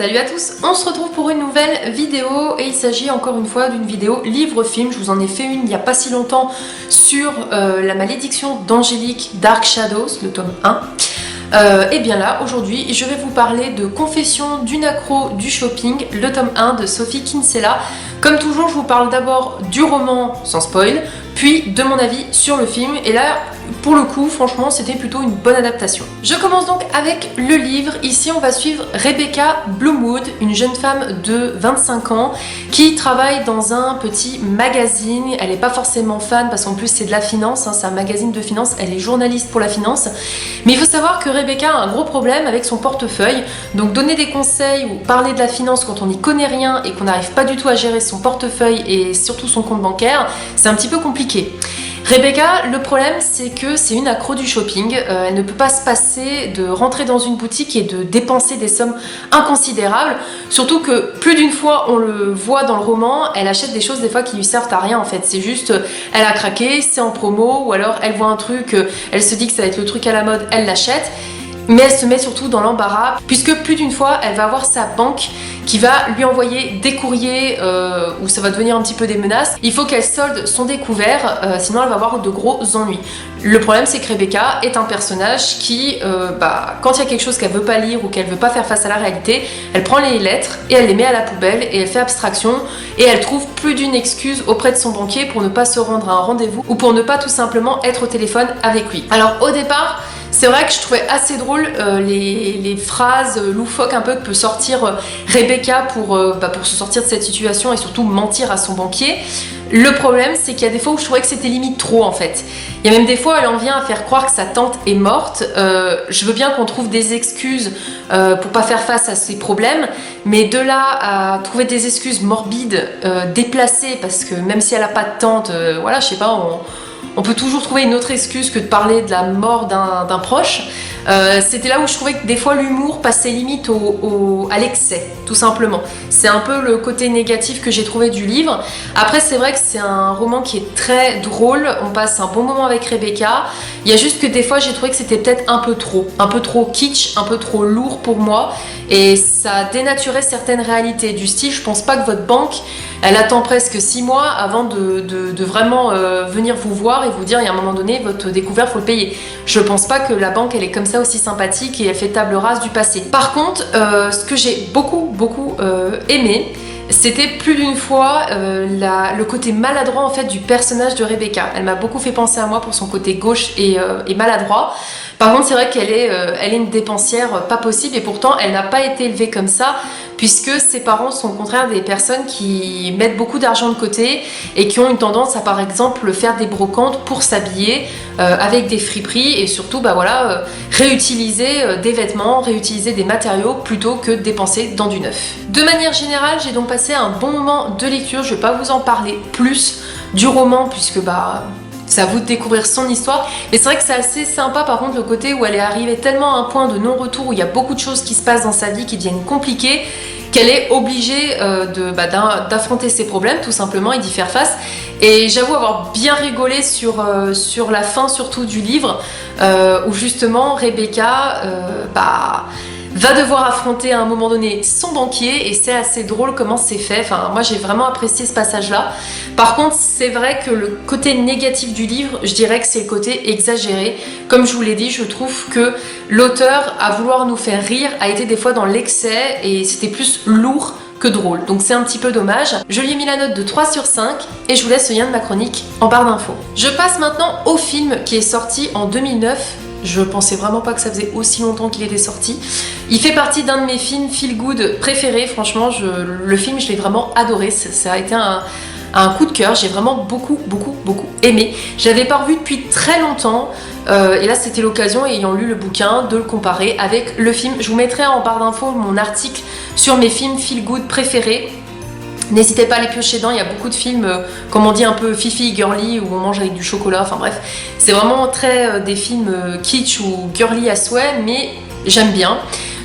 Salut à tous, on se retrouve pour une nouvelle vidéo et il s'agit encore une fois d'une vidéo livre-film. Je vous en ai fait une il n'y a pas si longtemps sur la malédiction d'Angélique Dark Shadows, le tome 1. Et bien là, aujourd'hui, je vais vous parler de Confession d'une accro du shopping, le tome 1 de Sophie Kinsella. Comme toujours, je vous parle d'abord du roman sans spoil, puis de mon avis sur le film. Et là, pour le coup, franchement, c'était plutôt une bonne adaptation. Je commence donc avec le livre. Ici, on va suivre Rebecca Bloomwood, une jeune femme de 25 ans qui travaille dans un petit magazine. Elle n'est pas forcément fan parce qu'en plus, c'est de la finance, hein, c'est un magazine de finance. Elle est journaliste pour la finance. Mais il faut savoir que Rebecca a un gros problème avec son portefeuille. Donc, donner des conseils ou parler de la finance quand on n'y connaît rien et qu'on n'arrive pas du tout à gérer son portefeuille et surtout son compte bancaire, c'est un petit peu compliqué. Rebecca, le problème c'est que c'est une accro du shopping, elle ne peut pas se passer de rentrer dans une boutique et de dépenser des sommes inconsidérables, surtout que plus d'une fois on le voit dans le roman, elle achète des choses des fois qui lui servent à rien en fait, c'est juste elle a craqué, c'est en promo ou alors elle voit un truc, elle se dit que ça va être le truc à la mode, elle l'achète. Mais elle se met surtout dans l'embarras puisque plus d'une fois elle va avoir sa banque qui va lui envoyer des courriers où ça va devenir un petit peu des menaces. Il faut qu'elle solde son découvert, sinon elle va avoir de gros ennuis. Le problème c'est que Rebecca est un personnage qui, quand il y a quelque chose qu'elle veut pas lire ou qu'elle veut pas faire face à la réalité, elle prend les lettres et elle les met à la poubelle et elle fait abstraction et elle trouve plus d'une excuse auprès de son banquier pour ne pas se rendre à un rendez-vous ou pour ne pas tout simplement être au téléphone avec lui. Alors au départ, c'est vrai que je trouvais assez drôle les phrases loufoques un peu que peut sortir Rebecca pour se sortir de cette situation et surtout mentir à son banquier. Le problème, c'est qu'il y a des fois où je trouvais que c'était limite trop en fait. Il y a même des fois où elle en vient à faire croire que sa tante est morte. Je veux bien qu'on trouve des excuses pour pas faire face à ces problèmes, mais de là à trouver des excuses morbides, déplacées, parce que même si elle a pas de tante, voilà, je sais pas, on peut toujours trouver une autre excuse que de parler de la mort d'un proche. C'était là où je trouvais que des fois l'humour passait limite à l'excès, tout simplement. C'est un peu le côté négatif que j'ai trouvé du livre. Après, c'est vrai que c'est un roman qui est très drôle, on passe un bon moment avec Rebecca. Il y a juste que des fois j'ai trouvé que c'était peut-être un peu trop kitsch, un peu trop lourd pour moi, et ça dénaturait certaines réalités du style. Je pense pas que votre banque, elle attend presque 6 mois avant de vraiment venir vous voir et vous dire, il y a un moment donné, votre découvert, faut le payer. Je pense pas que la banque, elle est comme ça aussi sympathique et elle fait table rase du passé. Par contre, ce que j'ai beaucoup aimé, c'était plus d'une fois le côté maladroit en fait du personnage de Rebecca. Elle m'a beaucoup fait penser à moi pour son côté gauche et maladroit. Par contre, c'est vrai qu'elle est une dépensière pas possible et pourtant elle n'a pas été élevée comme ça, puisque ses parents sont au contraire des personnes qui mettent beaucoup d'argent de côté et qui ont une tendance à par exemple faire des brocantes pour s'habiller avec des friperies et surtout réutiliser des vêtements, réutiliser des matériaux plutôt que de dépenser dans du neuf. De manière générale, j'ai donc passé un bon moment de lecture. Je ne vais pas vous en parler plus du roman puisque c'est à vous de découvrir son histoire, mais c'est vrai que c'est assez sympa par contre le côté où elle est arrivée tellement à un point de non-retour où il y a beaucoup de choses qui se passent dans sa vie qui deviennent compliquées, qu'elle est obligée d'affronter ses problèmes tout simplement et d'y faire face. Et j'avoue avoir bien rigolé sur la fin surtout du livre où justement Rebecca va devoir affronter à un moment donné son banquier et c'est assez drôle comment c'est fait. Enfin, moi j'ai vraiment apprécié ce passage-là. Par contre, c'est vrai que le côté négatif du livre, je dirais que c'est le côté exagéré. Comme je vous l'ai dit, je trouve que l'auteur, à vouloir nous faire rire, a été des fois dans l'excès et c'était plus lourd que drôle. Donc c'est un petit peu dommage. Je lui ai mis la note de 3 sur 5 et je vous laisse le lien de ma chronique en barre d'infos. Je passe maintenant au film qui est sorti en 2009. Je pensais vraiment pas que ça faisait aussi longtemps qu'il était sorti. Il fait partie d'un de mes films feel good préférés. Franchement, le film, je l'ai vraiment adoré. Ça a été un coup de cœur. J'ai vraiment beaucoup aimé. Je l'avais pas revu depuis très longtemps. Et là, c'était l'occasion, ayant lu le bouquin, de le comparer avec le film. Je vous mettrai en barre d'infos mon article sur mes films feel good préférés. N'hésitez pas à les piocher dedans, il y a beaucoup de films, comme on dit, un peu fifi, girly, où on mange avec du chocolat, enfin bref. C'est vraiment très des films kitsch ou girly à souhait, mais j'aime bien.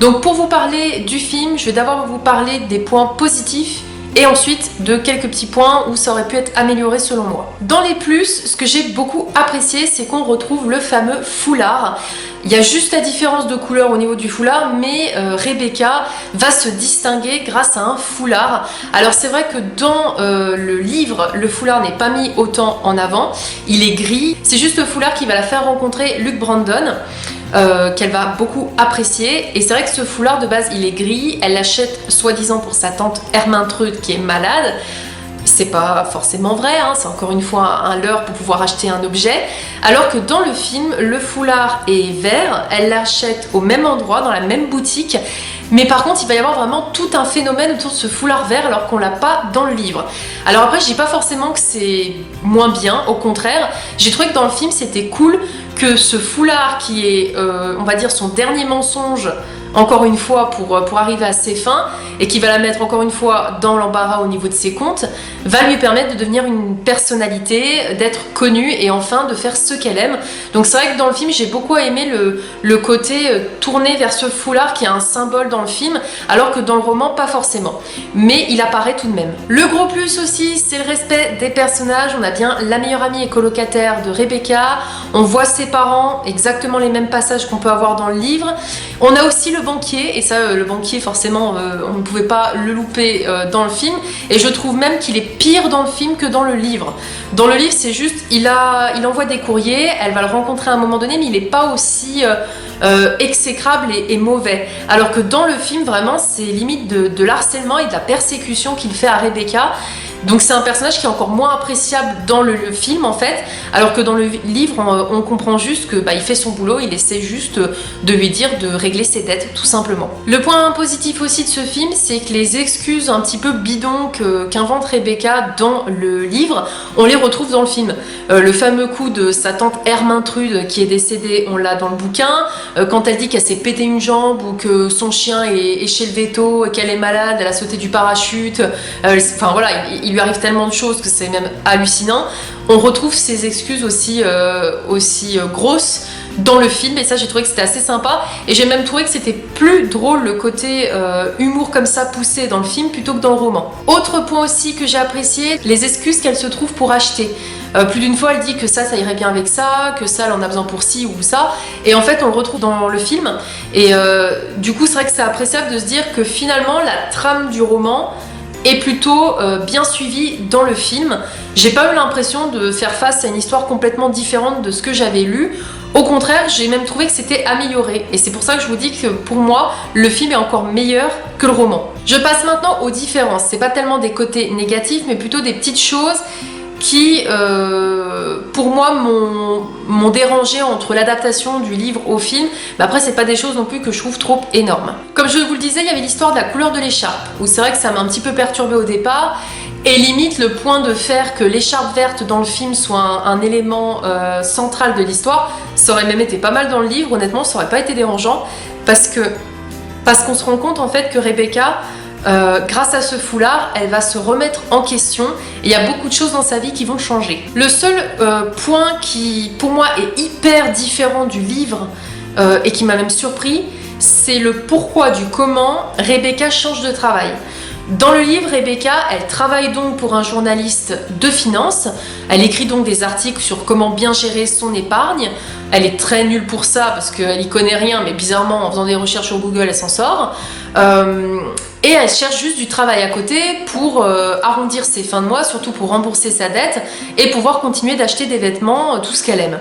Donc pour vous parler du film, je vais d'abord vous parler des points positifs et ensuite de quelques petits points où ça aurait pu être amélioré selon moi. Dans les plus, ce que j'ai beaucoup apprécié, c'est qu'on retrouve le fameux foulard. Il y a juste la différence de couleur au niveau du foulard, mais Rebecca va se distinguer grâce à un foulard. Alors c'est vrai que dans le livre, le foulard n'est pas mis autant en avant, il est gris. C'est juste le foulard qui va la faire rencontrer Luke Brandon, qu'elle va beaucoup apprécier. Et c'est vrai que ce foulard de base, il est gris. Elle l'achète soi-disant pour sa tante Ermintrude qui est malade. C'est pas forcément vrai, hein, c'est encore une fois un leurre pour pouvoir acheter un objet. Alors que dans le film, le foulard est vert, elle l'achète au même endroit, dans la même boutique. Mais par contre, il va y avoir vraiment tout un phénomène autour de ce foulard vert alors qu'on l'a pas dans le livre. Alors après, je dis pas forcément que c'est moins bien, au contraire. J'ai trouvé que dans le film, c'était cool que ce foulard qui est, on va dire, son dernier mensonge, encore une fois, pour arriver à ses fins, et qui va la mettre encore une fois dans l'embarras au niveau de ses comptes, va lui permettre de devenir une personnalité, d'être connue et enfin de faire ce qu'elle aime. Donc c'est vrai que dans le film, j'ai beaucoup aimé le côté tourné vers ce foulard qui est un symbole dans le film, alors que dans le roman, pas forcément. Mais il apparaît tout de même. Le gros plus aussi, c'est le respect des personnages. On a bien la meilleure amie et colocataire de Rebecca, on voit ses parents, exactement les mêmes passages qu'on peut avoir dans le livre. On a aussi le banquier, et ça, le banquier, forcément, on ne pouvait pas le louper dans le film, et je trouve même qu'il est pire dans le film que dans le livre. Dans le livre, c'est juste, il envoie des courriers, elle va le rencontrer à un moment donné, mais il n'est pas aussi exécrable et mauvais. Alors que dans le film, vraiment, c'est limite de l'harcèlement et de la persécution qu'il fait à Rebecca. Donc c'est un personnage qui est encore moins appréciable dans le film en fait, alors que dans le livre on comprend juste que il fait son boulot, il essaie juste de lui dire de régler ses dettes tout simplement. Le point positif aussi de ce film, c'est que les excuses un petit peu bidons qu'invente Rebecca dans le livre, on les retrouve dans le film. Le fameux coup de sa tante Ermintrude qui est décédée, on l'a dans le bouquin. Quand elle dit qu'elle s'est pété une jambe ou que son chien est chez le veto, qu'elle est malade, elle a sauté du parachute, enfin voilà, il lui arrive tellement de choses que c'est même hallucinant. On retrouve ces excuses aussi grosses dans le film, et ça j'ai trouvé que c'était assez sympa, et j'ai même trouvé que c'était plus drôle le côté humour comme ça poussé dans le film plutôt que dans le roman. Autre point aussi que j'ai apprécié, les excuses qu'elle se trouve pour acheter. Plus d'une fois elle dit que ça irait bien avec ça, que ça elle en a besoin pour ci ou ça, et en fait on le retrouve dans le film, et du coup c'est vrai que c'est appréciable de se dire que finalement la trame du roman est plutôt bien suivie dans le film. J'ai pas eu l'impression de faire face à une histoire complètement différente de ce que j'avais lu. Au contraire, j'ai même trouvé que c'était amélioré. Et c'est pour ça que je vous dis que pour moi, le film est encore meilleur que le roman. Je passe maintenant aux différences. C'est pas tellement des côtés négatifs, mais plutôt des petites choses qui, pour moi, m'ont dérangé entre l'adaptation du livre au film. Mais après, c'est pas des choses non plus que je trouve trop énormes. Comme je vous le disais, il y avait l'histoire de la couleur de l'écharpe, où c'est vrai que ça m'a un petit peu perturbée au départ. Et limite, le point de faire que l'écharpe verte dans le film soit un élément central de l'histoire, ça aurait même été pas mal dans le livre. Honnêtement, ça aurait pas été dérangeant, parce qu'on se rend compte en fait que Rebecca, grâce à ce foulard, elle va se remettre en question, et il y a beaucoup de choses dans sa vie qui vont changer. Le seul point qui, pour moi, est hyper différent du livre et qui m'a même surpris, c'est le pourquoi du comment Rebecca change de travail. Dans le livre, Rebecca, elle travaille donc pour un journaliste de finance. Elle écrit donc des articles sur comment bien gérer son épargne. Elle est très nulle pour ça parce qu'elle y connaît rien, mais bizarrement, en faisant des recherches sur Google, elle s'en sort. Et elle cherche juste du travail à côté pour arrondir ses fins de mois, surtout pour rembourser sa dette et pouvoir continuer d'acheter des vêtements, tout ce qu'elle aime.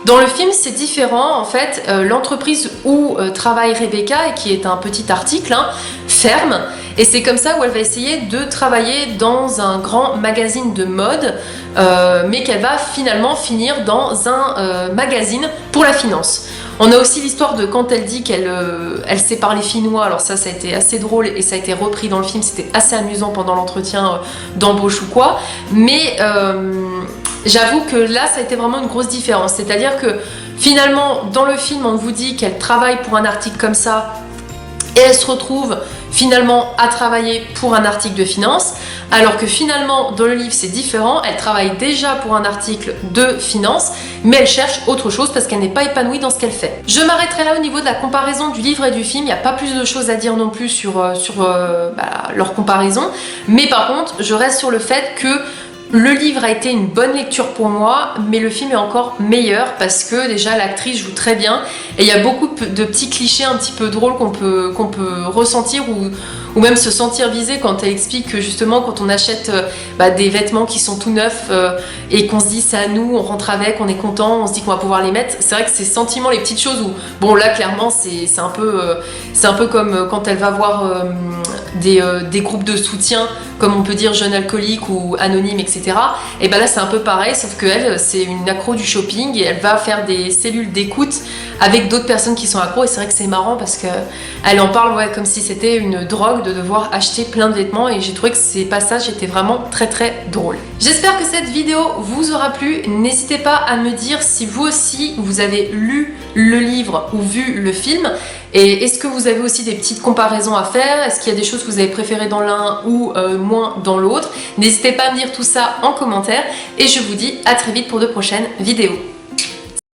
Dans le film, c'est différent. En fait, l'entreprise où travaille Rebecca, et qui est un petit article, ferme. Et c'est comme ça où elle va essayer de travailler dans un grand magazine de mode, mais qu'elle va finalement finir dans un magazine pour la finance. On a aussi l'histoire de quand elle dit qu'elle sait parler finnois. Alors ça a été assez drôle et ça a été repris dans le film. C'était assez amusant pendant l'entretien d'embauche ou quoi. Mais j'avoue que là, ça a été vraiment une grosse différence. C'est-à-dire que finalement, dans le film, on vous dit qu'elle travaille pour un article comme ça, et elle se retrouve finalement à travailler pour un article de finance, alors que finalement dans le livre c'est différent, elle travaille déjà pour un article de finance, mais elle cherche autre chose parce qu'elle n'est pas épanouie dans ce qu'elle fait. Je m'arrêterai là au niveau de la comparaison du livre et du film. Il n'y a pas plus de choses à dire non plus sur leur comparaison, mais par contre je reste sur le fait que Le livre a été une bonne lecture pour moi, mais le film est encore meilleur parce que déjà l'actrice joue très bien et il y a beaucoup de petits clichés un petit peu drôles qu'on peut ressentir ou même se sentir visé quand elle explique que justement quand on achète des vêtements qui sont tout neufs et qu'on se dit c'est à nous, on rentre avec, on est content, on se dit qu'on va pouvoir les mettre. C'est vrai que ces sentiments, les petites choses où, bon là clairement c'est un peu comme quand elle va voir des groupes de soutien, comme on peut dire jeunes alcooliques ou anonymes, etc. Et ben là c'est un peu pareil, sauf qu'elle c'est une accro du shopping et elle va faire des cellules d'écoute avec d'autres personnes qui sont accros et c'est vrai que c'est marrant parce qu'elle en parle comme si c'était une drogue de devoir acheter plein de vêtements et j'ai trouvé que ces passages étaient vraiment très très drôles. J'espère que cette vidéo vous aura plu, n'hésitez pas à me dire si vous aussi vous avez lu le livre ou vu le film et est-ce que vous avez aussi des petites comparaisons à faire, est-ce qu'il y a des choses que vous avez préférées dans l'un ou moins dans l'autre. N'hésitez pas à me dire tout ça en commentaire et je vous dis à très vite pour de prochaines vidéos.